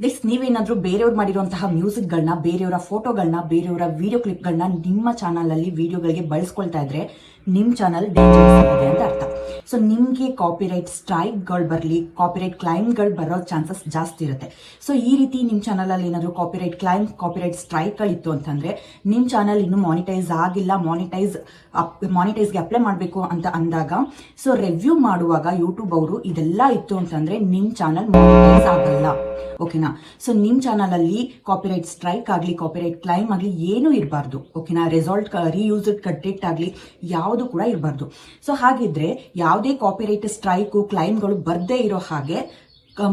Guys, ನೀವೇನಾದ್ರೂ ಬೇರೆಯವ್ರು ಮಾಡಿರುವಂತಹ ಮ್ಯೂಸಿಕ್ಗಳನ್ನ, ಬೇರೆಯವರ ಫೋಟೋಗಳನ್ನ, ಬೇರೆಯವರ ವಿಡಿಯೋ ಕ್ಲಿಪ್ಗಳನ್ನ ನಿಮ್ಮ ಚಾನಲ್ ಅಲ್ಲಿ ವಿಡಿಯೋಗಳಿಗೆ ಬಳಸ್ಕೊಳ್ತಾ ಇದ್ರೆ ನಿಮ್ಮ ಚಾನಲ್ ಡೇಂಜರಸ್ ಆಗಿದೆ ಅಂತ ಅರ್ಥ. ಸೊ ನಿಮಗೆ ಕಾಪಿರೈಟ್ ಸ್ಟ್ರೈಕ್ಗಳು ಬರಲಿ, ಕಾಪಿರೈಟ್ ಕ್ಲೈಮ್ಗಳು ಬರೋ ಚಾನ್ಸಸ್ ಜಾಸ್ತಿ ಇರುತ್ತೆ. ಸೊ ಈ ರೀತಿ ನಿಮ್ಮ ಚಾನಲಲ್ಲಿ ಏನಾದರೂ ಕಾಪಿರೈಟ್ ಕ್ಲೈಮ್, ಕಾಪಿರೈಟ್ ಸ್ಟ್ರೈಕ್ಗಳಿತ್ತು ಅಂತಂದರೆ ನಿಮ್ಮ ಚಾನಲ್ ಇನ್ನೂ ಮಾನಿಟೈಸ್ ಆಗಿಲ್ಲ, ಮಾನಿಟೈಸ್ಗೆ ಅಪ್ಲೈ ಮಾಡಬೇಕು ಅಂತ ಅಂದಾಗ, ಸೊ ರಿವ್ಯೂ ಮಾಡುವಾಗ ಯೂಟ್ಯೂಬ್ ಅವರು ಇದೆಲ್ಲ ಇತ್ತು ಅಂತಂದರೆ ನಿಮ್ಮ ಚಾನಲ್ ಮಾನಿಟೈಸ್ ಆಗಲ್ಲ. ಓಕೆನಾ? ಸೊ ನಿಮ್ಮ ಚಾನಲಲ್ಲಿ ಕಾಪಿರೈಟ್ ಸ್ಟ್ರೈಕ್ ಆಗಲಿ, ಕಾಪಿರೈಟ್ ಕ್ಲೈಮ್ ಆಗಲಿ ಏನೂ ಇರಬಾರ್ದು. ಓಕೆನಾ? ರೀಯೂಸ್ಡ್ ಕಂಟೆಂಟ್ ಆಗಲಿ ಯಾವುದು ಕೂಡ ಇರಬಾರ್ದು. ಸೊ ಹಾಗಿದ್ರೆ ಯಾವುದೇ ಕಾಪಿರೈಟ್ ಸ್ಟ್ರೈಕು, ಕ್ಲೈಮ್ಗಳು ಬರದೇ ಇರೋ ಹಾಗೆ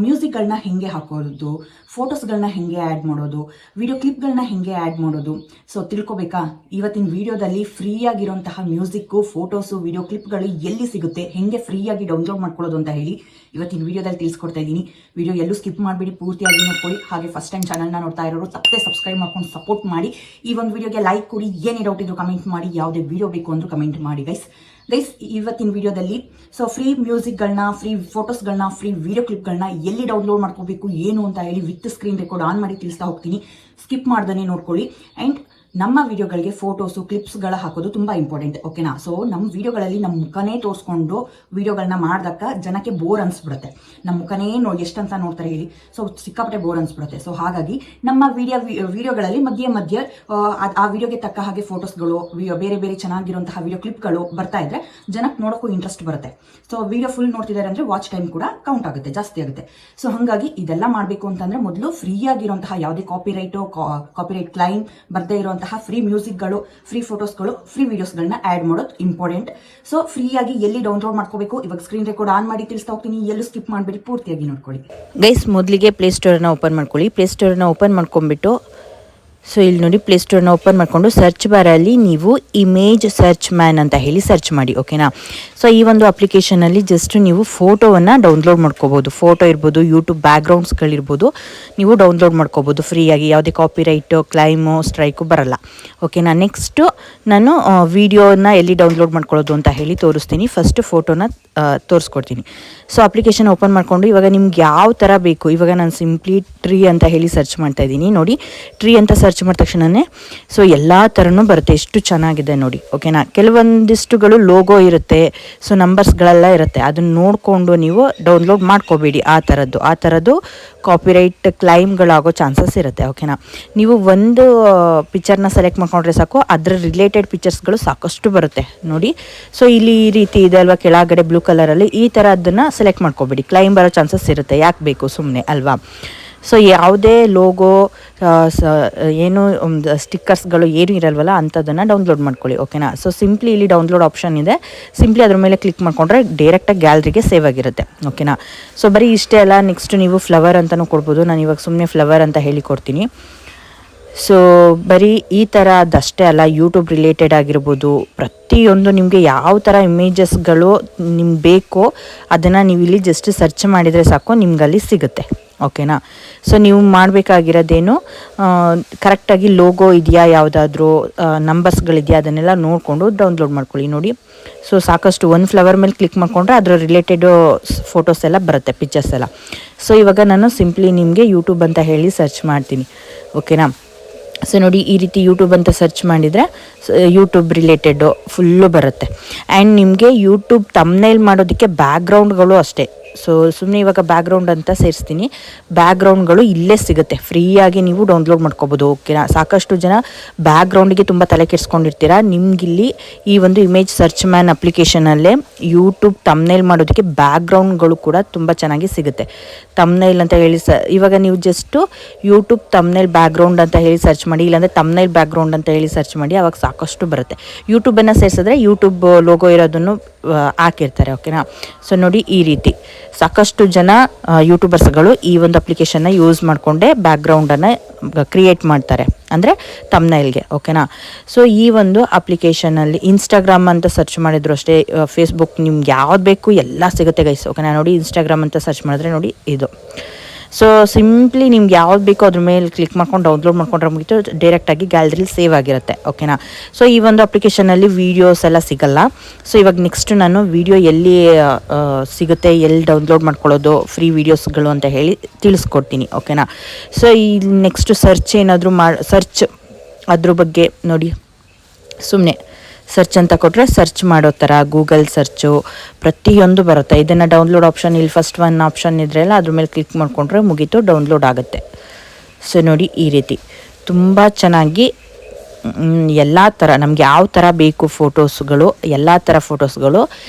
ಮ್ಯೂಸಿಕ್ಗಳನ್ನ ಹೆಂಗೆ ಹಾಕೋದು, ಫೋಟೋಸ್ಗಳನ್ನ ಹೆಂಗೆ ಆ್ಯಡ್ ಮಾಡೋದು, ವಿಡಿಯೋ ಕ್ಲಿಪ್ಗಳನ್ನ ಹೆಂಗೆ ಆ್ಯಡ್ ಮಾಡೋದು, ಸೊ ತಿಳ್ಕೊಬೇಕಾ? ಇವತ್ತಿನ ವಿಡಿಯೋದಲ್ಲಿ ಫ್ರೀಯಾಗಿರೋಂತಹ ಮ್ಯೂಸಿಕ್ಕು, ಫೋಟೋಸು, ವಿಡಿಯೋ ಕ್ಲಿಪ್ಗಳು ಎಲ್ಲಿ ಸಿಗುತ್ತೆ, ಹೆಂಗೆ ಫ್ರೀಯಾಗಿ ಡೌನ್ಲೋಡ್ ಮಾಡ್ಕೊಳ್ಳೋದು ಅಂತ ಹೇಳಿ ಇವತ್ತಿನ ವಿಡಿಯೋದಲ್ಲಿ ತಿಳಿಸ್ಕೊಡ್ತಾ ಇದ್ದೀನಿ. ವಿಡಿಯೋ ಎಲ್ಲೂ ಸ್ಕಿಪ್ ಮಾಡಿಬಿಡಿ, ಪೂರ್ತಿಯಾಗಿ ನೋಡ್ಕೊಳ್ಳಿ. ಹಾಗೆ ಫಸ್ಟ್ ಟೈಮ್ ಚಾನಲ್ನ ನೋಡ್ತಾ ಇರೋರು ತಪ್ಪದೆ ಸಬ್ಸ್ಕ್ರೈಬ್ ಮಾಡ್ಕೊಂಡು ಸಪೋರ್ಟ್ ಮಾಡಿ. ಈ ಒಂದು ವಿಡಿಯೋಗೆ ಲೈಕ್ ಕೊಡಿ, ಏನೇ ಡೌಟ್ ಇದ್ರು ಕಮೆಂಟ್ ಮಾಡಿ, ಯಾವುದೇ ವಿಡಿಯೋ ಬೇಕು ಅಂದರೂ ಕಮೆಂಟ್ ಮಾಡಿ. ಗೈಸ್, ಇವತ್ತಿನ ವಿಡಿಯೋದಲ್ಲಿ ಸೊ ಫ್ರೀ ಮ್ಯೂಸಿಕ್ಗಳನ್ನ, ಫ್ರೀ ಫೋಟೋಸ್ಗಳನ್ನ, ಫ್ರೀ ವಿಡಿಯೋ ಕ್ಲಿಪ್ಗಳನ್ನ ಎಲ್ಲಿ ಡೌನ್ಲೋಡ್ ಮಾಡ್ಕೋಬೇಕು ಏನು ಅಂತ ಹೇಳಿ ವಿತ್ ಸ್ಕ್ರೀನ್ ರೆಕಾರ್ಡ್ ಆನ್ ಮಾಡಿ ತಿಳಿಸ್ತಾ ಹೋಗ್ತೀನಿ. ಸ್ಕಿಪ್ ಮಾಡ್ದೇ ನೋಡ್ಕೊಳ್ಳಿ. ಆ್ಯಂಡ್ ನಮ್ಮ ವಿಡಿಯೋಗಳಿಗೆ ಫೋಟೋಸು, ಕ್ಲಿಪ್ಸ್ಗಳ ಹಾಕೋದು ತುಂಬ ಇಂಪಾರ್ಟೆಂಟ್. ಓಕೆನಾ? ಸೊ ನಮ್ಮ ವಿಡಿಯೋಗಳಲ್ಲಿ ನಮ್ಮ ಮುಖನೇ ತೋರಿಸ್ಕೊಂಡು ವಿಡಿಯೋಗಳನ್ನ ಮಾಡಿದಾಗ ಜನಕ್ಕೆ ಬೋರ್ ಅನಿಸ್ಬಿಡುತ್ತೆ. ನಮ್ಮ ಮುಖನೇ ಎಷ್ಟಂತ ನೋಡ್ತಾರೆ ಹೇಳಿ, ಸೊ ಸಿಕ್ಕಾಪಟ್ಟೆ ಬೋರ್ ಅನಿಸ್ಬಿಡುತ್ತೆ. ಸೊ ಹಾಗಾಗಿ ನಮ್ಮ ವಿಡಿಯೋಗಳಲ್ಲಿ ಮಧ್ಯೆ ಆ ವಿಡಿಯೋಗೆ ತಕ್ಕ ಹಾಗೆ ಫೋಟೋಸ್ಗಳು, ಬೇರೆ ಬೇರೆ ಚೆನ್ನಾಗಿರುವಂತಹ ವಿಡಿಯೋ ಕ್ಲಿಪ್ಗಳು ಬರ್ತಾ ಇದ್ರೆ ಜನಕ್ಕೆ ನೋಡೋಕ್ಕೂ ಇಂಟ್ರೆಸ್ಟ್ ಬರುತ್ತೆ. ಸೊ ವಿಡಿಯೋ ಫುಲ್ ನೋಡ್ತಿದ್ದಾರೆ ಅಂದರೆ ವಾಚ್ ಟೈಮ್ ಕೂಡ ಕೌಂಟ್ ಆಗುತ್ತೆ, ಜಾಸ್ತಿ ಆಗುತ್ತೆ. ಸೊ ಹಾಗಾಗಿ ಇದೆಲ್ಲ ಮಾಡಬೇಕು ಅಂತಂದರೆ ಮೊದಲು ಫ್ರೀ ಆಗಿರುವಂತಹ ಯಾವುದೇ ಕಾಪಿರೈಟ್ ಕ್ಲೈಮ್ ಬರದೇ ಇರುವಂತಹ ಫ್ರೀ ಮ್ಯೂಸಿಕ್ಗಳು, ಫ್ರೀ ಫೋಟೋಸ್ಗಳು, ಫ್ರೀ ವಿಡಿಯೋಸ್ಗಳನ್ನ ಆ್ಯಡ್ ಮಾಡೋದು ಇಂಪಾರ್ಟೆಂಟ್. ಸೊ ಫ್ರೀಯಾಗಿ ಎಲ್ಲಿ ಡೌನ್ಲೋಡ್ ಮಾಡ್ಕೋಬೇಕು ಇವಾಗ ಸ್ಕ್ರೀನ್ ರೆಕಾರ್ಡ್ ಆನ್ ಮಾಡಿ ತಿಳಿಸ್ತಾ ಹೋಗ್ತೀನಿ. ಎಲ್ಲೂ ಸ್ಕಿಪ್ ಮಾಡಬೇಡಿ, ಪೂರ್ತಿಯಾಗಿ ನೋಡ್ಕೊಳ್ಳಿ. ಗೈಸ್, ಮೊದಲಿಗೆ ಪ್ಲೇಸ್ಟೋರನ್ನ ಓಪನ್ ಮಾಡ್ಕೊಳ್ಳಿ. ಪ್ಲೇಸ್ಟೋರನ್ನ ಓಪನ್ ಮಾಡ್ಕೊಂಡ್ಬಿಟ್ಟು ಸೊ ಇಲ್ಲಿ ನೋಡಿ, ಪ್ಲೇಸ್ಟೋರ್ನ ಓಪನ್ ಮಾಡಿಕೊಂಡು ಸರ್ಚ್ ಬಾರಲ್ಲಿ ನೀವು ಇಮೇಜ್ ಸರ್ಚ್ ಮ್ಯಾನ್ ಅಂತ ಹೇಳಿ ಸರ್ಚ್ ಮಾಡಿ. ಓಕೆನಾ? ಸೊ ಈ ಒಂದು ಅಪ್ಲಿಕೇಶನಲ್ಲಿ ಜಸ್ಟ್ ನೀವು ಫೋಟೋವನ್ನು ಡೌನ್ಲೋಡ್ ಮಾಡ್ಕೋಬೋದು. ಫೋಟೋ ಇರ್ಬೋದು, ಯೂಟ್ಯೂಬ್ ಬ್ಯಾಕ್ಗ್ರೌಂಡ್ಸ್ಗಳಿರ್ಬೋದು, ನೀವು ಡೌನ್ಲೋಡ್ ಮಾಡ್ಕೋಬೋದು ಫ್ರೀಯಾಗಿ. ಯಾವುದೇ ಕಾಪಿರೈಟು, ಕ್ಲೈಮು, ಸ್ಟ್ರೈಕು ಬರಲ್ಲ. ಓಕೆನಾ? ನೆಕ್ಸ್ಟು ನಾನು ವಿಡಿಯೋನ ಎಲ್ಲಿ ಡೌನ್ಲೋಡ್ ಮಾಡ್ಕೊಳ್ಳೋದು ಅಂತ ಹೇಳಿ ತೋರಿಸ್ತೀನಿ. ಫಸ್ಟ್ ಫೋಟೋನ ತೋರಿಸ್ಕೊಡ್ತೀನಿ. ಸೊ ಅಪ್ಲಿಕೇಶನ್ ಓಪನ್ ಮಾಡಿಕೊಂಡು ಇವಾಗ ನಿಮ್ಗೆ ಯಾವ ಥರ ಬೇಕು, ಇವಾಗ ನಾನು ಸಿಂಪ್ಲಿ ಟ್ರೀ ಅಂತ ಹೇಳಿ ಸರ್ಚ್ ಮಾಡ್ತಾ ಇದ್ದೀನಿ. ನೋಡಿ, ಟ್ರೀ ಅಂತ ಸರ್ಚ್ ಮಾಡಿದ ತಕ್ಷಣವೇ ಸೊ ಎಲ್ಲ ಥರನೂ ಬರುತ್ತೆ. ಎಷ್ಟು ಚೆನ್ನಾಗಿದೆ ನೋಡಿ. ಓಕೆನಾ? ಕೆಲವೊಂದಿಷ್ಟುಗಳು ಲೋಗೋ ಇರುತ್ತೆ, ಸೊ ನಂಬರ್ಸ್ಗಳೆಲ್ಲ ಇರುತ್ತೆ. ಅದನ್ನು ನೋಡಿಕೊಂಡು ನೀವು ಡೌನ್ಲೋಡ್ ಮಾಡ್ಕೋಬೇಡಿ. ಆ ಥರದ್ದು ಕಾಪಿರೈಟ್ ಕ್ಲೈಮ್ಗಳಾಗೋ ಚಾನ್ಸಸ್ ಇರುತ್ತೆ. ಓಕೆನಾ? ನೀವು ಒಂದು ಪಿಕ್ಚರ್ನ ಸೆಲೆಕ್ಟ್ ಮಾಡ್ಕೊಂಡ್ರೆ ಸಾಕು, ಅದರ ರಿಲೇಟೆಡ್ ಪಿಕ್ಚರ್ಸ್ಗಳು ಸಾಕಷ್ಟು ಬರುತ್ತೆ ನೋಡಿ. ಸೊ ಇಲ್ಲಿ ಈ ರೀತಿ ಇದೆ ಅಲ್ವಾ, ಕೆಳಗಡೆ ಬ್ಲೂ ಕಲರಲ್ಲಿ, ಈ ಥರ ಅದನ್ನು ಸೆಲೆಕ್ಟ್ ಮಾಡ್ಕೋಬೇಡಿ. ಕ್ಲೈಮ್ ಬರೋ ಚಾನ್ಸಸ್ ಇರುತ್ತೆ. ಯಾಕೆ ಬೇಕು ಸುಮ್ಮನೆ ಅಲ್ವಾ? ಸೊ ಯಾವುದೇ ಲೋಗೋ, ಏನು ಸ್ಟಿಕ್ಕರ್ಸ್ಗಳು ಏನು ಇರಲ್ವಲ್ಲ ಅಂಥದ್ದನ್ನು ಡೌನ್ಲೋಡ್ ಮಾಡ್ಕೊಳ್ಳಿ. ಓಕೆನಾ? ಸೊ ಸಿಂಪ್ಲಿ ಇಲ್ಲಿ ಡೌನ್ಲೋಡ್ ಆಪ್ಷನ್ ಇದೆ. ಸಿಂಪ್ಲಿ ಅದ್ರ ಮೇಲೆ ಕ್ಲಿಕ್ ಮಾಡಿಕೊಂಡ್ರೆ ಡೈರೆಕ್ಟಾಗಿ ಗ್ಯಾಲರಿಗೆ ಸೇವ್ ಆಗಿರುತ್ತೆ. ಓಕೆನಾ? ಸೊ ಬರೀ ಇಷ್ಟೇ ಅಲ್ಲ, ನೆಕ್ಸ್ಟ್ ನೀವು ಫ್ಲವರ್ ಅಂತಲೂ ಕೊಡ್ಬೋದು. ನಾನು ಇವಾಗ ಸುಮ್ಮನೆ ಫ್ಲವರ್ ಅಂತ ಹೇಳಿಕೊಡ್ತೀನಿ. ಸೊ ಬರೀ ಈ ಥರದಷ್ಟೇ ಅಲ್ಲ, ಯೂಟ್ಯೂಬ್ ರಿಲೇಟೆಡ್ ಆಗಿರ್ಬೋದು, ಪ್ರತಿಯೊಂದು ನಿಮಗೆ ಯಾವ ಥರ ಇಮೇಜಸ್ಗಳು ನಿಮ್ಗೆ ಬೇಕೋ ಅದನ್ನು ನೀವು ಇಲ್ಲಿ ಜಸ್ಟ್ ಸರ್ಚ್ ಮಾಡಿದರೆ ಸಾಕು, ನಿಮ್ಗಲ್ಲಿ ಸಿಗುತ್ತೆ. ಓಕೆನಾ? ಸೊ ನೀವು ಮಾಡಬೇಕಾಗಿರೋದೇನು, ಕರೆಕ್ಟಾಗಿ ಲೋಗೋ ಇದೆಯಾ, ಯಾವುದಾದ್ರೂ ನಂಬರ್ಸ್ಗಳಿದೆಯಾ, ಅದನ್ನೆಲ್ಲ ನೋಡಿಕೊಂಡು ಡೌನ್ಲೋಡ್ ಮಾಡ್ಕೊಳ್ಳಿ. ನೋಡಿ, ಸೊ ಸಾಕಷ್ಟು ಒಂದು ಫ್ಲವರ್ ಮೇಲೆ ಕ್ಲಿಕ್ ಮಾಡಿಕೊಂಡ್ರೆ ಅದರ ರಿಲೇಟೆಡು ಫೋಟೋಸ್ ಎಲ್ಲ ಬರುತ್ತೆ, ಪಿಕ್ಚರ್ಸ್ ಎಲ್ಲ. ಸೊ ಇವಾಗ ನಾನು ಸಿಂಪ್ಲಿ ನಿಮಗೆ ಯೂಟ್ಯೂಬ್ ಅಂತ ಹೇಳಿ ಸರ್ಚ್ ಮಾಡ್ತೀನಿ. ಓಕೆನಾ? ಸೊ ನೋಡಿ, ಈ ರೀತಿ ಯೂಟ್ಯೂಬ್ ಅಂತ ಸರ್ಚ್ ಮಾಡಿದರೆ ಯೂಟ್ಯೂಬ್ ರಿಲೇಟೆಡ್ಡು ಫುಲ್ಲು ಬರುತ್ತೆ. ಆ್ಯಂಡ್ ನಿಮಗೆ ಯೂಟ್ಯೂಬ್ ತಮ್ನೇಲ್ ಮಾಡೋದಕ್ಕೆ ಬ್ಯಾಕ್ಗ್ರೌಂಡ್ಗಳು ಅಷ್ಟೇ. ಸೊ ಸುಮ್ಮನೆ ಇವಾಗ ಬ್ಯಾಕ್ಗ್ರೌಂಡ್ ಅಂತ ಸೇರಿಸ್ತೀನಿ. ಬ್ಯಾಕ್ಗ್ರೌಂಡ್ಗಳು ಇಲ್ಲೇ ಸಿಗುತ್ತೆ, ಫ್ರೀಯಾಗಿ ನೀವು ಡೌನ್ಲೋಡ್ ಮಾಡ್ಕೋಬೋದು. ಓಕೆನಾ? ಸಾಕಷ್ಟು ಜನ ಬ್ಯಾಕ್ಗ್ರೌಂಡಿಗೆ ತುಂಬ ತಲೆ ಕೆಡಿಸ್ಕೊಂಡಿರ್ತೀರ. ನಿಮಗಿಲ್ಲಿ ಈ ಒಂದು ಇಮೇಜ್ ಸರ್ಚ್ ಮ್ಯಾನ್ ಅಪ್ಲಿಕೇಶನಲ್ಲೇ ಯೂಟ್ಯೂಬ್ ತಮ್ನೇಲ್ ಮಾಡೋದಕ್ಕೆ ಬ್ಯಾಕ್ಗ್ರೌಂಡ್ಗಳು ಕೂಡ ತುಂಬ ಚೆನ್ನಾಗಿ ಸಿಗುತ್ತೆ. ತಮ್ನೇಲ್ ಅಂತ ಹೇಳಿ ಇವಾಗ ನೀವು ಜಸ್ಟು ಯೂಟ್ಯೂಬ್ ತಮ್ನೇಲ್ ಬ್ಯಾಕ್ಗ್ರೌಂಡ್ ಅಂತ ಹೇಳಿ ಸರ್ಚ್ ಮಾಡಿ, ಇಲ್ಲಾಂದರೆ ತಮ್ನೇಲ್ ಬ್ಯಾಕ್ಗ್ರೌಂಡ್ ಅಂತ ಹೇಳಿ ಸರ್ಚ್ ಮಾಡಿ, ಅವಾಗ ಸಾಕಷ್ಟು ಬರುತ್ತೆ. ಯೂಟ್ಯೂಬನ್ನು ಸೇರಿಸಿದ್ರೆ ಯೂಟ್ಯೂಬ್ ಲೋಗೋ ಇರೋದನ್ನು ಹಾಕಿರ್ತಾರೆ. ಓಕೆನಾ? ಸೊ ನೋಡಿ, ಈ ರೀತಿ ಸಾಕಷ್ಟು ಜನ ಯೂಟ್ಯೂಬರ್ಸ್ಗಳು ಈ ಒಂದು ಅಪ್ಲಿಕೇಶನ್ನ ಯೂಸ್ ಮಾಡಿಕೊಂಡೇ ಬ್ಯಾಕ್ಗ್ರೌಂಡನ್ನು ಕ್ರಿಯೇಟ್ ಮಾಡ್ತಾರೆ, ಅಂದರೆ ತಮ್ನೈಲ್ಗೆ. ಓಕೆನಾ? ಸೊ ಈ ಒಂದು ಅಪ್ಲಿಕೇಶನಲ್ಲಿ ಇನ್ಸ್ಟಾಗ್ರಾಮ್ ಅಂತ ಸರ್ಚ್ ಮಾಡಿದ್ರು ಅಷ್ಟೇ, ಫೇಸ್ಬುಕ್, ನಿಮ್ಗೆ ಯಾವ್ದು ಬೇಕು ಎಲ್ಲ ಸಿಗುತ್ತೆ ಗೈಸ್. ಓಕೆನಾ? ನೋಡಿ, ಇನ್ಸ್ಟಾಗ್ರಾಮ್ ಅಂತ ಸರ್ಚ್ ಮಾಡಿದ್ರೆ ನೋಡಿ ಇದು. ಸೊ ಸಿಂಪ್ಲಿ ನಿಮ್ಗೆ ಯಾವ್ದು ಬೇಕೋ ಅದ್ರ ಮೇಲೆ ಕ್ಲಿಕ್ ಮಾಡ್ಕೊಂಡು ಡೌನ್ಲೋಡ್ ಮಾಡ್ಕೊಂಡ್ರೆ ಮುಗಿತು, ಡೈರೆಕ್ಟಾಗಿ ಗ್ಯಾಲರಿಲಿ ಸೇವ್ ಆಗಿರುತ್ತೆ. ಓಕೆನಾ. ಸೊ ಈ ಒಂದು ಅಪ್ಲಿಕೇಶನಲ್ಲಿ ವೀಡಿಯೋಸ್ ಎಲ್ಲ ಸಿಗಲ್ಲ. ಸೊ ಇವಾಗ ನೆಕ್ಸ್ಟ್ ನಾನು ವೀಡಿಯೋ ಎಲ್ಲಿ ಸಿಗುತ್ತೆ, ಎಲ್ಲಿ ಡೌನ್ಲೋಡ್ ಮಾಡ್ಕೊಳ್ಳೋದು ಫ್ರೀ ವೀಡಿಯೋಸ್ಗಳು ಅಂತ ಹೇಳಿ ತಿಳಿಸ್ಕೊಡ್ತೀನಿ. ಓಕೆನಾ. ಸೊ ಈ ನೆಕ್ಸ್ಟ್ ಸರ್ಚ್ ಏನಾದರೂ ಸರ್ಚ್ ಅದ್ರ ಬಗ್ಗೆ ನೋಡಿ, ಸುಮ್ಮನೆ ಸರ್ಚ್ ಅಂತ ಕೊಟ್ಟರೆ ಸರ್ಚ್ ಮಾಡೋ ಥರ ಗೂಗಲ್ ಸರ್ಚು ಪ್ರತಿಯೊಂದು ಬರುತ್ತೆ. ಇದನ್ನು ಡೌನ್ಲೋಡ್ ಆಪ್ಷನ್ ಇಲ್ಲಿ ಫಸ್ಟ್ ಒನ್ ಆಪ್ಷನ್ ಇದ್ರೆಲ್ಲ ಅದ್ರ ಮೇಲೆ ಕ್ಲಿಕ್ ಮಾಡಿಕೊಂಡ್ರೆ ಮುಗೀತು, ಡೌನ್ಲೋಡ್ ಆಗುತ್ತೆ. ಸೊ ನೋಡಿ ಈ ರೀತಿ ತುಂಬ ಚೆನ್ನಾಗಿ ಎಲ್ಲ ಥರ ನಮ್ಗೆ ಯಾವ ಥರ ಬೇಕು ಫೋಟೋಸ್ಗಳು, ಎಲ್ಲ ಥರ ಫೋಟೋಸ್ಗಳು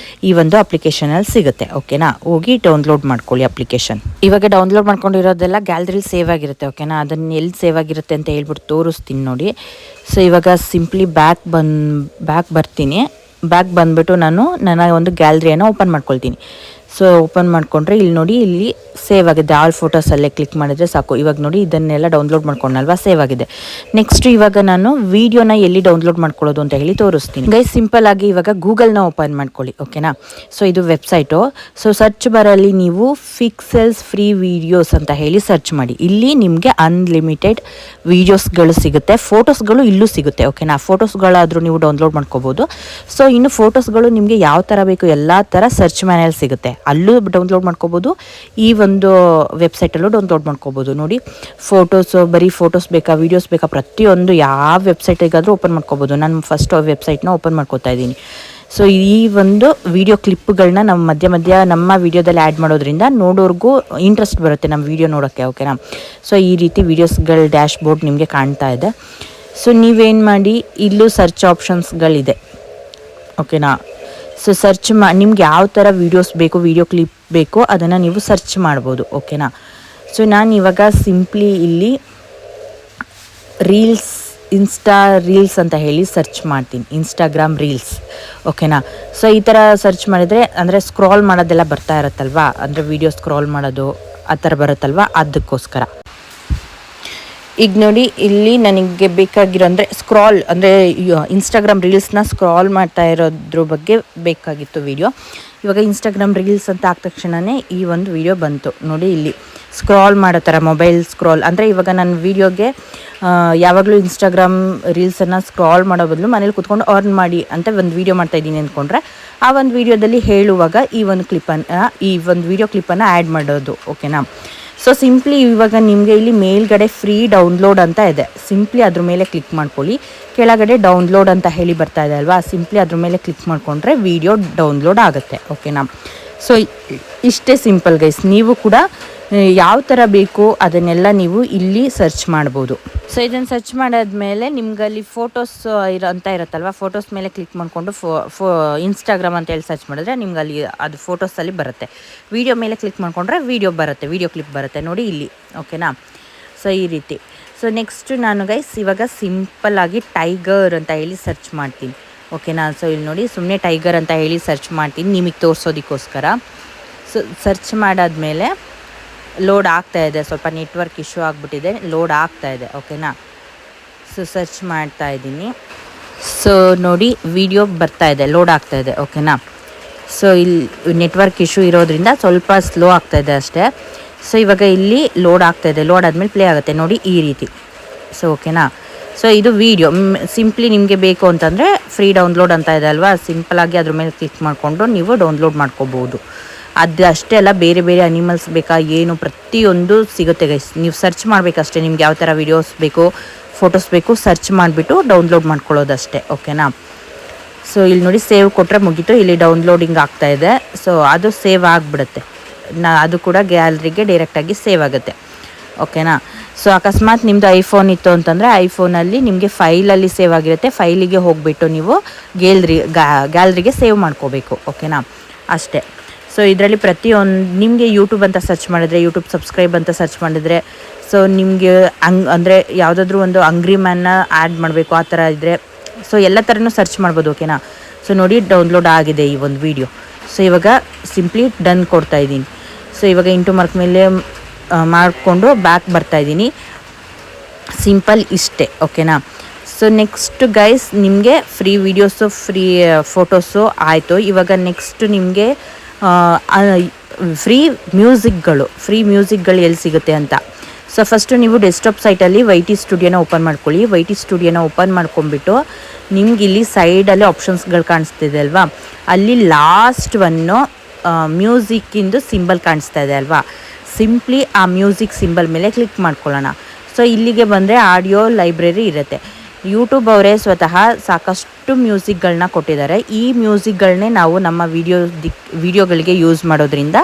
ಈ ಒಂದು ಅಪ್ಲಿಕೇಶನಲ್ಲಿ ಸಿಗುತ್ತೆ. ಓಕೆನಾ. ಹೋಗಿ ಡೌನ್ಲೋಡ್ ಮಾಡ್ಕೊಳ್ಳಿ ಅಪ್ಲಿಕೇಶನ್. ಇವಾಗ ಡೌನ್ಲೋಡ್ ಮಾಡ್ಕೊಂಡಿರೋದೆಲ್ಲ ಗ್ಯಾಲರಿಲಿ ಸೇವ್ ಆಗಿರುತ್ತೆ. ಓಕೆನಾ. ಅದನ್ನು ಎಲ್ಲಿ ಸೇವ್ ಆಗಿರುತ್ತೆ ಅಂತ ಹೇಳ್ಬಿಟ್ಟು ತೋರಿಸ್ತೀನಿ ನೋಡಿ. ಸೊ ಇವಾಗ ಸಿಂಪ್ಲಿ ಬ್ಯಾಕ್ ಬರ್ತೀನಿ. ಬ್ಯಾಕ್ ಬಂದುಬಿಟ್ಟು ನಾನು ನನ್ನ ಒಂದು ಗ್ಯಾಲರಿಯನ್ನು ಓಪನ್ ಮಾಡ್ಕೊಳ್ತೀನಿ. ಸೊ ಓಪನ್ ಮಾಡಿಕೊಂಡ್ರೆ ಇಲ್ಲಿ ನೋಡಿ, ಇಲ್ಲಿ ಸೇವ್ ಆಗಿದೆ. ಆಲ್ ಫೋಟೋಸಲ್ಲೇ ಕ್ಲಿಕ್ ಮಾಡಿದ್ರೆ ಸಾಕು. ಇವಾಗ ನೋಡಿ ಇದನ್ನೆಲ್ಲ ಡೌನ್ಲೋಡ್ ಮಾಡ್ಕೊಂಡಲ್ವಾ, ಸೇವ್ ಆಗಿದೆ. ನೆಕ್ಸ್ಟ್ ಇವಾಗ ನಾನು ವೀಡಿಯೋನ ಎಲ್ಲಿ ಡೌನ್ಲೋಡ್ ಮಾಡ್ಕೊಳ್ಳೋದು ಅಂತ ಹೇಳಿ ತೋರಿಸ್ತೀನಿ. ಗೈಸ್ ಸಿಂಪಲ್ ಆಗಿ ಇವಾಗ ಗೂಗಲ್ನ ಓಪನ್ ಮಾಡ್ಕೊಳ್ಳಿ. ಓಕೆನಾ. ಸೊ ಇದು ವೆಬ್ಸೈಟು. ಸೊ ಸರ್ಚ್ ಬಾರಲ್ಲಿ ನೀವು ಪಿಕ್ಸೆಲ್ಸ್ ಫ್ರೀ ವೀಡಿಯೋಸ್ ಅಂತ ಹೇಳಿ ಸರ್ಚ್ ಮಾಡಿ. ಇಲ್ಲಿ ನಿಮಗೆ ಅನ್ಲಿಮಿಟೆಡ್ ವೀಡಿಯೋಸ್ಗಳು ಸಿಗುತ್ತೆ, ಫೋಟೋಸ್ಗಳು ಇಲ್ಲೂ ಸಿಗುತ್ತೆ. ಓಕೆನಾ. ಫೋಟೋಸ್ಗಳಾದರೂ ನೀವು ಡೌನ್ಲೋಡ್ ಮಾಡ್ಕೋಬೋದು. ಸೊ ಇನ್ನು ಫೋಟೋಸ್ಗಳು ನಿಮಗೆ ಯಾವ ಥರ ಬೇಕು ಎಲ್ಲ ಥರ ಸರ್ಚ್ ಮ್ಯಾನಲ್ಲಿ ಸಿಗುತ್ತೆ, ಅಲ್ಲೂ ಡೌನ್ಲೋಡ್ ಮಾಡ್ಕೋಬೋದು. ಈ ಒಂದು ವೆಬ್ಸೈಟಲ್ಲೂ ಡೌನ್ಲೋಡ್ ಮಾಡ್ಕೋಬೋದು. ನೋಡಿ ಫೋಟೋಸು, ಬರೀ ಫೋಟೋಸ್ ಬೇಕಾ ವೀಡಿಯೋಸ್ ಬೇಕಾ ಪ್ರತಿಯೊಂದು ಯಾವ ವೆಬ್ಸೈಟಿಗಾದರೂ ಓಪನ್ ಮಾಡ್ಕೋಬೋದು. ನಾನು ಫಸ್ಟ್ ವೆಬ್ಸೈಟ್ನ ಓಪನ್ ಮಾಡ್ಕೋತಾ ಇದ್ದೀನಿ. ಸೊ ಈ ಒಂದು ವಿಡಿಯೋ ಕ್ಲಿಪ್ಗಳನ್ನ ನಮ್ಮ ಮಧ್ಯ ನಮ್ಮ ವಿಡಿಯೋದಲ್ಲಿ ಆ್ಯಡ್ ಮಾಡೋದ್ರಿಂದ ನೋಡೋರ್ಗೂ ಇಂಟ್ರೆಸ್ಟ್ ಬರುತ್ತೆ ನಮ್ಮ ವಿಡಿಯೋ ನೋಡೋಕ್ಕೆ. ಓಕೆನಾ. ಸೊ ಈ ರೀತಿ ವೀಡಿಯೋಸ್ಗಳ ಡ್ಯಾಶ್ ಬೋರ್ಡ್ ನಿಮಗೆ ಕಾಣ್ತಾ ಇದೆ. ಸೊ ನೀವೇನು ಮಾಡಿ, ಇಲ್ಲೂ ಸರ್ಚ್ ಆಪ್ಷನ್ಸ್ಗಳಿದೆ. ಓಕೆನಾ. ಸೊ ಸರ್ಚ್ ನಿಮ್ಗೆ ಯಾವ ಥರ ವೀಡಿಯೋಸ್ ಬೇಕು, ವಿಡಿಯೋ ಕ್ಲಿಪ್ ಬೇಕು ಅದನ್ನು ನೀವು ಸರ್ಚ್ ಮಾಡ್ಬೋದು. ಓಕೆನಾ. ಸೊ ನಾನು ಇವಾಗ ಸಿಂಪ್ಲಿ ಇಲ್ಲಿ ರೀಲ್ಸ್, ಇನ್ಸ್ಟಾ ರೀಲ್ಸ್ ಅಂತ ಹೇಳಿ ಸರ್ಚ್ ಮಾಡ್ತೀನಿ. Instagram reels. ಓಕೆನಾ. ಸೊ ಈ ಥರ ಸರ್ಚ್ ಮಾಡಿದರೆ ಅಂದರೆ ಸ್ಕ್ರಾಲ್ ಮಾಡೋದೆಲ್ಲ ಬರ್ತಾ ಇರುತ್ತಲ್ವಾ, ಅಂದರೆ ವೀಡಿಯೋ ಸ್ಕ್ರಾಲ್ ಮಾಡೋದು ಆ ಥರ ಬರುತ್ತಲ್ವ, ಅದಕ್ಕೋಸ್ಕರ. ಈಗ ನೋಡಿ ಇಲ್ಲಿ ನನಗೆ ಬೇಕಾಗಿರೋ ಅಂದರೆ ಸ್ಕ್ರಾಲ್ ಅಂದರೆ ಇನ್ಸ್ಟಾಗ್ರಾಮ್ ರೀಲ್ಸ್ನ ಸ್ಕ್ರಾಲ್ ಮಾಡ್ತಾ ಇರೋದ್ರ ಬಗ್ಗೆ ಬೇಕಾಗಿತ್ತು ವಿಡಿಯೋ. ಇವಾಗ ಇನ್ಸ್ಟಾಗ್ರಾಮ್ ರೀಲ್ಸ್ ಅಂತ ಆದ ತಕ್ಷಣವೇ ಈ ಒಂದು ವಿಡಿಯೋ ಬಂತು ನೋಡಿ. ಇಲ್ಲಿ ಸ್ಕ್ರಾಲ್ ಮಾಡೋ ಥರ ಮೊಬೈಲ್ ಸ್ಕ್ರಾಲ್ ಅಂದರೆ ಇವಾಗ ನನ್ನ ವೀಡಿಯೋಗೆ ಯಾವಾಗಲೂ ಇನ್ಸ್ಟಾಗ್ರಾಮ್ ರೀಲ್ಸನ್ನು ಸ್ಕ್ರಾಲ್ ಮಾಡೋ ಬದಲು ಮನೇಲಿ ಕೂತ್ಕೊಂಡು ಅರ್ನ್ ಮಾಡಿ ಅಂತ ಒಂದು ವೀಡಿಯೋ ಮಾಡ್ತಾಯಿದ್ದೀನಿ ಅಂದ್ಕೊಂಡ್ರೆ ಆ ಒಂದು ವೀಡಿಯೋದಲ್ಲಿ ಹೇಳುವಾಗ ಈ ಒಂದು ವೀಡಿಯೋ ಕ್ಲಿಪ್ಪನ್ನು ಆ್ಯಡ್ ಮಾಡೋದು. ಓಕೆನಾ. ಸೊ ಸಿಂಪ್ಲಿ ಇವಾಗ ನಿಮಗೆ ಇಲ್ಲಿ ಮೇಲ್ಗಡೆ ಫ್ರೀ ಡೌನ್ಲೋಡ್ ಅಂತ ಇದೆ. ಸಿಂಪ್ಲಿ ಅದ್ರ ಮೇಲೆ ಕ್ಲಿಕ್ ಮಾಡ್ಕೊಳ್ಳಿ. ಕೆಳಗಡೆ ಡೌನ್ಲೋಡ್ ಅಂತ ಹೇಳಿ ಬರ್ತಾ ಇದೆ ಅಲ್ವಾ, ಸಿಂಪ್ಲಿ ಅದ್ರ ಮೇಲೆ ಕ್ಲಿಕ್ ಮಾಡಿಕೊಂಡ್ರೆ ವಿಡಿಯೋ ಡೌನ್ಲೋಡ್ ಆಗುತ್ತೆ. ಓಕೆನಾ. ಸೊ ಇಷ್ಟೇ ಸಿಂಪಲ್ ಗೈಸ್. ನೀವು ಕೂಡ ಯಾವ ಥರ ಬೇಕು ಅದನ್ನೆಲ್ಲ ನೀವು ಇಲ್ಲಿ ಸರ್ಚ್ ಮಾಡ್ಬೋದು. ಸೊ ಇದನ್ನು ಸರ್ಚ್ ಮಾಡಾದ್ಮೇಲೆ ನಿಮ್ಗಲ್ಲಿ ಫೋಟೋಸ್ ಅಂತ ಇರುತ್ತಲ್ವ, ಫೋಟೋಸ್ ಮೇಲೆ ಕ್ಲಿಕ್ ಮಾಡಿಕೊಂಡು ಇನ್ಸ್ಟಾಗ್ರಾಮ್ ಅಂತ ಹೇಳಿ ಸರ್ಚ್ ಮಾಡಿದ್ರೆ ನಿಮ್ಗೆ ಅಲ್ಲಿ ಅದು ಫೋಟೋಸಲ್ಲಿ ಬರುತ್ತೆ. ವಿಡಿಯೋ ಮೇಲೆ ಕ್ಲಿಕ್ ಮಾಡಿಕೊಂಡ್ರೆ ವಿಡಿಯೋ ಬರುತ್ತೆ, ವಿಡಿಯೋ ಕ್ಲಿಪ್ ಬರುತ್ತೆ ನೋಡಿ ಇಲ್ಲಿ. ಓಕೆನಾ. ಸೊ ಈ ರೀತಿ. ಸೊ ನೆಕ್ಸ್ಟ್ ನಾನು ಗೈಸ್ ಇವಾಗ ಸಿಂಪಲ್ಲಾಗಿ ಟೈಗರ್ ಅಂತ ಹೇಳಿ ಸರ್ಚ್ ಮಾಡ್ತೀನಿ. ಓಕೆನಾ. ಸೊ ಇಲ್ಲಿ ನೋಡಿ ಸುಮ್ಮನೆ ಟೈಗರ್ ಅಂತ ಹೇಳಿ ಸರ್ಚ್ ಮಾಡ್ತೀನಿ ನಿಮಗೆ ತೋರಿಸೋದಕ್ಕೋಸ್ಕರ. ಸೊ ಸರ್ಚ್ ಮಾಡಾದ್ಮೇಲೆ ಲೋಡ್ ಆಗ್ತಾ ಇದೆ, ಸ್ವಲ್ಪ ನೆಟ್ವರ್ಕ್ ಇಶ್ಯೂ ಆಗಿಬಿಟ್ಟಿದೆ, ಲೋಡ್ ಆಗ್ತಾ ಇದೆ. ಓಕೆನಾ. ಸೊ ಸರ್ಚ್ ಮಾಡ್ತಾ ಇದ್ದೀನಿ. ಸೊ ನೋಡಿ ವಿಡಿಯೋ ಬರ್ತಾ ಇದೆ, ಲೋಡ್ ಆಗ್ತಾ ಇದೆ. ಓಕೆನಾ. ಸೊ ಇಲ್ಲಿ ನೆಟ್ವರ್ಕ್ ಇಶ್ಯೂ ಇರೋದ್ರಿಂದ ಸ್ವಲ್ಪ ಸ್ಲೋ ಆಗ್ತಾ ಇದೆ ಅಷ್ಟೇ. ಸೊ ಇವಾಗ ಇಲ್ಲಿ ಲೋಡ್ ಆಗ್ತಾ ಇದೆ, ಲೋಡ್ ಆದಮೇಲೆ ಪ್ಲೇ ಆಗುತ್ತೆ ನೋಡಿ ಈ ರೀತಿ. ಸೊ ಓಕೆನಾ. ಸೊ ಇದು ವಿಡಿಯೋ ಸಿಂಪ್ಲಿ ನಿಮಗೆ ಬೇಕು ಅಂತಂದರೆ ಫ್ರೀ ಡೌನ್ಲೋಡ್ ಅಂತ ಇದೆ ಅಲ್ವಾ, ಸಿಂಪಲಾಗಿ ಅದ್ರ ಮೇಲೆ ಕ್ಲಿಕ್ ಮಾಡಿಕೊಂಡು ನೀವು ಡೌನ್ಲೋಡ್ ಮಾಡ್ಕೋಬೋದು. ಅದು ಅಷ್ಟೇ ಅಲ್ಲ, ಬೇರೆ ಬೇರೆ ಅನಿಮಲ್ಸ್ ಬೇಕಾ ಏನು ಪ್ರತಿಯೊಂದು ಸಿಗುತ್ತೆ ಗೈಸ್. ನೀವು ಸರ್ಚ್ ಮಾಡಬೇಕಷ್ಟೇ, ನಿಮ್ಗೆ ಯಾವ ಥರ ವೀಡಿಯೋಸ್ ಬೇಕು ಫೋಟೋಸ್ ಬೇಕು ಸರ್ಚ್ ಮಾಡಿಬಿಟ್ಟು ಡೌನ್ಲೋಡ್ ಮಾಡ್ಕೊಳ್ಳೋದಷ್ಟೇ. ಓಕೆನಾ. ಸೊ ಇಲ್ಲಿ ನೋಡಿ ಸೇವ್ ಕೊಟ್ಟರೆ ಮುಗೀತು, ಇಲ್ಲಿ ಡೌನ್ಲೋಡಿಂಗ್ ಆಗ್ತಾ ಇದೆ. ಸೊ ಅದು ಸೇವ್ ಆಗಿಬಿಡುತ್ತೆ, ಅದು ಕೂಡ ಗ್ಯಾಲರಿಗೆ ಡೈರೆಕ್ಟಾಗಿ ಸೇವ್ ಆಗುತ್ತೆ. ಓಕೆನಾ. ಸೊ ಅಕಸ್ಮಾತ್ ನಿಮ್ಮದು ಐಫೋನ್ ಇತ್ತು ಅಂತಂದರೆ ಐಫೋನಲ್ಲಿ ನಿಮಗೆ ಫೈಲಲ್ಲಿ ಸೇವ್ ಆಗಿರುತ್ತೆ, ಫೈಲಿಗೆ ಹೋಗಿಬಿಟ್ಟು ನೀವು ಗ್ಯಾಲರಿಗೆ ಸೇವ್ ಮಾಡ್ಕೋಬೇಕು. ಓಕೆನಾ. ಅಷ್ಟೇ. ಸೊ ಇದರಲ್ಲಿ ಪ್ರತಿಯೊಂದು ನಿಮಗೆ ಯೂಟ್ಯೂಬ್ ಅಂತ ಸರ್ಚ್ ಮಾಡಿದ್ರೆ, ಯೂಟ್ಯೂಬ್ ಸಬ್ಸ್ಕ್ರೈಬ್ ಅಂತ ಸರ್ಚ್ ಮಾಡಿದರೆ, ಸೊ ನಿಮಗೆ ಅಂದರೆ ಯಾವುದಾದ್ರೂ ಒಂದು ಅಂಗ್ರಿ ಮ್ಯಾನ್ನ ಆ್ಯಡ್ ಮಾಡಬೇಕು ಆ ಥರ ಇದ್ದರೆ ಸೊ ಎಲ್ಲ ಥರನೂ ಸರ್ಚ್ ಮಾಡ್ಬೋದು. ಓಕೆನಾ. ಸೊ ನೋಡಿ ಡೌನ್ಲೋಡ್ ಆಗಿದೆ ಈ ಒಂದು ವಿಡಿಯೋ. ಸೊ ಇವಾಗ ಸಿಂಪ್ಲಿ ಡನ್ ಕೊಡ್ತಾ ಇದ್ದೀನಿ. ಸೊ ಇವಾಗ ಇಂಟು ಮಾರ್ಕ್ ಮೇಲೆ ಮಾಡಿಕೊಂಡು ಬ್ಯಾಕ್ ಬರ್ತಾಯಿದ್ದೀನಿ. ಸಿಂಪಲ್ ಇಷ್ಟೇ. ಓಕೆನಾ. ಸೊ ನೆಕ್ಸ್ಟ್ ಗೈಸ್ ನಿಮಗೆ ಫ್ರೀ ವೀಡಿಯೋಸು ಫ್ರೀ ಫೋಟೋಸು ಆಯಿತು. ಇವಾಗ ನೆಕ್ಸ್ಟ್ ನಿಮಗೆ ಫ್ರೀ ಮ್ಯೂಸಿಕ್ಗಳು ಎಲ್ಲಿ ಸಿಗುತ್ತೆ ಅಂತ. ಸೊ ಫಸ್ಟು ನೀವು ಡೆಸ್ಕ್ಟಾಪ್ ಸೈಟಲ್ಲಿ ವೈಟಿ ಸ್ಟುಡಿಯೋನ ಓಪನ್ ಮಾಡ್ಕೊಳ್ಳಿ. ವೈಟಿ ಸ್ಟುಡಿಯೋನ ಓಪನ್ ಮಾಡ್ಕೊಂಬಿಟ್ಟು ನಿಮ್ಗೆ ಇಲ್ಲಿ ಸೈಡಲ್ಲಿ ಆಪ್ಷನ್ಸ್ಗಳು ಕಾಣಿಸ್ತಿದೆ ಅಲ್ವಾ, ಅಲ್ಲಿ ಲಾಸ್ಟ್ ಒನ್ನು ಮ್ಯೂಸಿಕ್ಕಿಂದು ಸಿಂಬಲ್ ಕಾಣಿಸ್ತಾ ಇದೆ ಅಲ್ವಾ, ಸಿಂಪ್ಲಿ ಆ ಮ್ಯೂಸಿಕ್ ಸಿಂಬಲ್ ಮೇಲೆ ಕ್ಲಿಕ್ ಮಾಡ್ಕೊಳ್ಳೋಣ. ಸೊ ಇಲ್ಲಿಗೆ ಬಂದರೆ ಆಡಿಯೋ ಲೈಬ್ರರಿ ಇರುತ್ತೆ. ಯೂಟ್ಯೂಬ್ ಅವರೇ ಸ್ವತಃ ಸಾಕಷ್ಟು ಮ್ಯೂಸಿಕ್ಗಳನ್ನ ಕೊಟ್ಟಿದ್ದಾರೆ. ಈ ಮ್ಯೂಸಿಕ್ಗಳನ್ನೇ ನಾವು ನಮ್ಮ ವಿಡಿಯೋಗಳಿಗೆ ಯೂಸ್ ಮಾಡೋದ್ರಿಂದ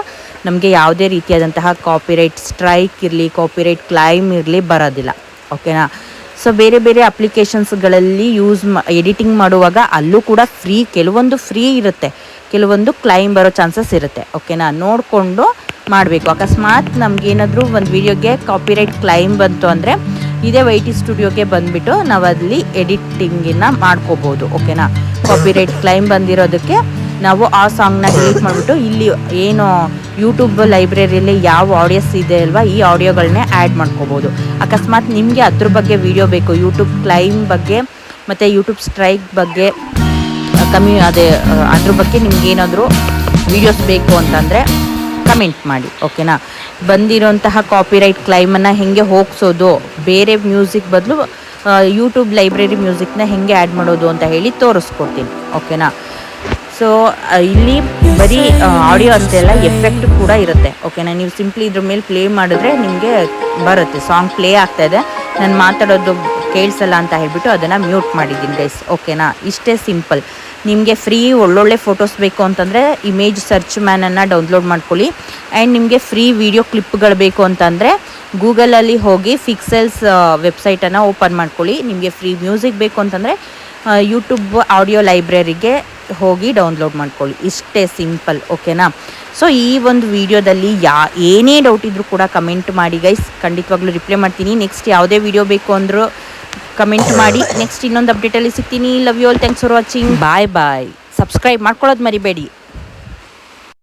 ನಮಗೆ ಯಾವುದೇ ರೀತಿಯಾದಂತಹ ಕಾಪಿರೈಟ್ ಸ್ಟ್ರೈಕ್ ಇರಲಿ, ಕಾಪಿರೈಟ್ ಕ್ಲೈಮ್ ಇರಲಿ ಬರೋದಿಲ್ಲ. ಓಕೆನಾ. ಸೊ ಬೇರೆ ಬೇರೆ ಅಪ್ಲಿಕೇಶನ್ಸ್ಗಳಲ್ಲಿ ಎಡಿಟಿಂಗ್ ಮಾಡುವಾಗ ಅಲ್ಲೂ ಕೂಡ ಕೆಲವೊಂದು ಫ್ರೀ ಇರುತ್ತೆ, ಕೆಲವೊಂದು ಕ್ಲೈಮ್ ಬರೋ ಚಾನ್ಸಸ್ ಇರುತ್ತೆ. ಓಕೆನಾ, ನೋಡಿಕೊಂಡು ಮಾಡಬೇಕು. ಅಕಸ್ಮಾತ್ ನಮಗೇನಾದರೂ ಒಂದು ವಿಡಿಯೋಗೆ ಕಾಪಿರೈಟ್ ಕ್ಲೈಮ್ ಬಂತು ಅಂದರೆ ಇದೇ ವೈಟಿ ಸ್ಟುಡಿಯೋಗೆ ಬಂದುಬಿಟ್ಟು ನಾವು ಅಲ್ಲಿ ಎಡಿಟಿಂಗನ್ನು ಮಾಡ್ಕೋಬೋದು. ಓಕೆನಾ. ಕಾಪಿರೈಟ್ ಕ್ಲೈಮ್ ಬಂದಿರೋದಕ್ಕೆ ನಾವು ಆ ಸಾಂಗ್ನ ಡಿಲೀಟ್ ಮಾಡಿಬಿಟ್ಟು ಇಲ್ಲಿ ಏನು ಯೂಟ್ಯೂಬ್ ಲೈಬ್ರರಿಯಲ್ಲಿ ಯಾವ ಆಡಿಯೋಸ್ ಇದೆ ಅಲ್ವಾ, ಈ ಆಡಿಯೋಗಳನ್ನೇ ಆ್ಯಡ್ ಮಾಡ್ಕೋಬೋದು. ಅಕಸ್ಮಾತ್ ನಿಮಗೆ ಅದ್ರ ಬಗ್ಗೆ ವಿಡಿಯೋ ಬೇಕು, ಯೂಟ್ಯೂಬ್ ಕ್ಲೈಮ್ ಬಗ್ಗೆ ಮತ್ತು ಯೂಟ್ಯೂಬ್ ಸ್ಟ್ರೈಕ್ ಬಗ್ಗೆ ಅದ್ರ ಬಗ್ಗೆ ನಿಮ್ಗೇನಾದರೂ ವೀಡಿಯೋಸ್ ಬೇಕು ಅಂತಂದರೆ ಕಮೆಂಟ್ ಮಾಡಿ. ಓಕೆನಾ. ಬಂದಿರೋಂತಹ ಕಾಪಿರೈಟ್ ಕ್ಲೈಮನ್ನು ಹೇಗೆ ಹೋಗಿಸೋದು, ಬೇರೆ ಮ್ಯೂಸಿಕ್ ಬದಲು ಯೂಟ್ಯೂಬ್ ಲೈಬ್ರರಿ ಮ್ಯೂಸಿಕ್ನ ಹೇಗೆ ಆ್ಯಡ್ ಮಾಡೋದು ಅಂತ ಹೇಳಿ ತೋರಿಸ್ಕೊಡ್ತೀನಿ. ಓಕೆನಾ. ಸೊ ಇಲ್ಲಿ ಬರೀ ಆಡಿಯೋ ಅಷ್ಟೇ ಅಲ್ಲ, ಎಫೆಕ್ಟ್ ಕೂಡ ಇರುತ್ತೆ. ಓಕೆನಾ. ನೀವು ಸಿಂಪ್ಲಿ ಇದ್ರ ಮೇಲೆ ಪ್ಲೇ ಮಾಡಿದ್ರೆ ನಿಮಗೆ ಬರುತ್ತೆ, ಸಾಂಗ್ ಪ್ಲೇ ಆಗ್ತಾಯಿದೆ, ನಾನು ಮಾತಾಡೋದು ಕೇಳಿಸಲ್ಲ ಅಂತ ಹೇಳ್ಬಿಟ್ಟು ಅದನ್ನು ಮ್ಯೂಟ್ ಮಾಡಿದ್ದೀನಿ ಗೈಸ್. ಓಕೆನಾ. ಇಷ್ಟೇ ಸಿಂಪಲ್. ನಿಮಗೆ ಫ್ರೀ ಒಳ್ಳೊಳ್ಳೆ ಫೋಟೋಸ್ ಬೇಕು ಅಂತಂದರೆ ಇಮೇಜ್ ಸರ್ಚ್ ಮ್ಯಾನನ್ನು ಡೌನ್ಲೋಡ್ ಮಾಡ್ಕೊಳ್ಳಿ. ಆ್ಯಂಡ್ ನಿಮಗೆ ಫ್ರೀ ವಿಡಿಯೋ ಕ್ಲಿಪ್ಗಳು ಬೇಕು ಅಂತಂದರೆ ಗೂಗಲಲ್ಲಿ ಹೋಗಿ ಪಿಕ್ಸೆಲ್ಸ್ ವೆಬ್ಸೈಟನ್ನು ಓಪನ್ ಮಾಡ್ಕೊಳ್ಳಿ. ನಿಮಗೆ ಫ್ರೀ ಮ್ಯೂಸಿಕ್ ಬೇಕು ಅಂತಂದರೆ ಯೂಟ್ಯೂಬ್ ಆಡಿಯೋ ಲೈಬ್ರರಿಗೆ ಹೋಗಿ ಡೌನ್ಲೋಡ್ ಮಾಡ್ಕೊಳ್ಳಿ. ಇಷ್ಟೇ ಸಿಂಪಲ್. ಓಕೆನಾ. ಸೊ ಈ ಒಂದು ವಿಡಿಯೋದಲ್ಲಿ ಏನೇ ಡೌಟ್ ಇದ್ದರೂ ಕೂಡ ಕಮೆಂಟ್ ಮಾಡಿ ಗೈಸ್, ಖಂಡಿತವಾಗ್ಲೂ ರಿಪ್ಲೈ ಮಾಡ್ತೀನಿ. ನೆಕ್ಸ್ಟ್ ಯಾವುದೇ ವಿಡಿಯೋ ಬೇಕು ಅಂದರೂ ಕಮೆಂಟ್ ಮಾಡಿ. ನೆಕ್ಸ್ಟ್ ಇನ್ನೊಂದು ಅಪ್ಡೇಟಲ್ಲಿ ಸಿಗ್ತೀನಿ. Love you all, thanks for watching, bye bye. Subscribe ಮಾಡ್ಕೊಳ್ಳೋದು ಮರಿಬೇಡಿ.